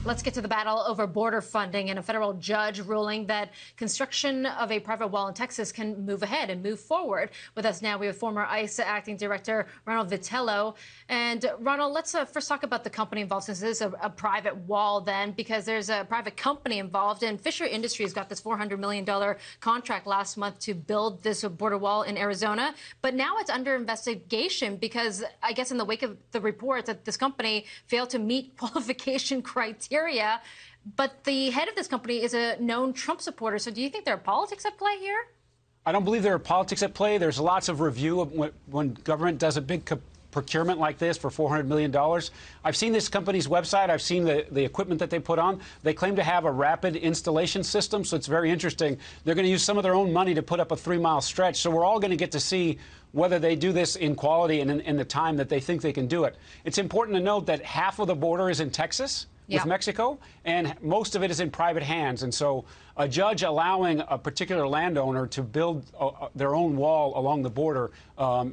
Let's get to the battle over border funding and a federal judge ruling that construction of a private wall in Texas can move ahead and move forward. With us now, we have former ICE acting director Ronald Vitello. And Ronald, let's first talk about the company involved, since this is a private wall then, because there's a private company involved. And Fisher Industries got this $400 million contract last month to build this border wall in Arizona. But now it's under investigation because I guess in the wake of the reports that this company failed to meet qualification criteria. But the head of this company is a known Trump supporter. So do you think there are politics at play here? I don't believe there are politics at play. There's lots of review of when government does a big procurement like this for $400 million. I've seen this company's website. I've seen the equipment that they put on. They claim to have a rapid installation system, so it's very interesting. They're going to use some of their own money to put up a 3-mile stretch, so we're all going to get to see whether they do this in quality and in the time that they think they can do it. It's important to note that half of the border is in Texas with Mexico, and most of it is in private hands. And so a judge allowing a particular landowner to build their own wall along the border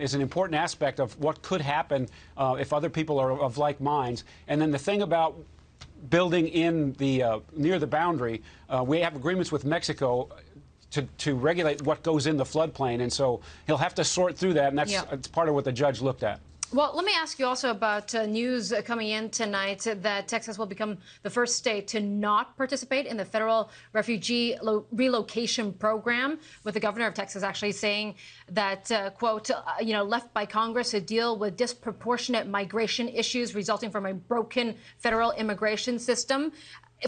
is an important aspect of what could happen if other people are of like minds. And then the thing about building in the near the boundary, we have agreements with Mexico to regulate what goes in the floodplain. And so he'll have to sort through that, and that's part of what the judge looked at. Well, let me ask you also about news coming in tonight that Texas will become the first state to not participate in the federal refugee relocation program, with the governor of Texas actually saying that, quote, left by Congress to deal with disproportionate migration issues resulting from a broken federal immigration system.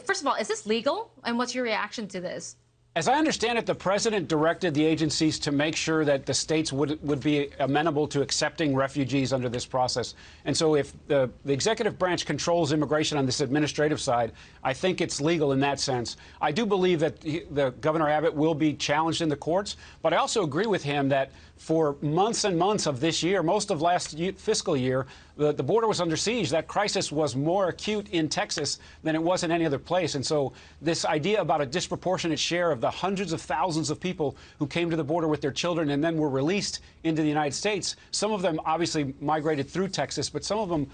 First of all, is this legal? And what's your reaction to this? As I understand it, the president directed the agencies to make sure that the states would be amenable to accepting refugees under this process. And so if the executive branch controls immigration on this administrative side, I think it's legal in that sense. I do believe that the Governor Abbott will be challenged in the courts, but I also agree with him that for months and months of this year, most of last fiscal year, the border was under siege. That crisis was more acute in Texas than it was in any other place. And so this idea about a disproportionate share of the hundreds of thousands of people who came to the border with their children and then were released into the United States, some of them obviously migrated through Texas, but some of them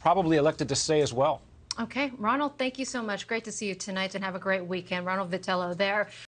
probably elected to stay as well. Okay, Ronald, thank you so much. Great to see you tonight, and have a great weekend. Ronald Vitello there.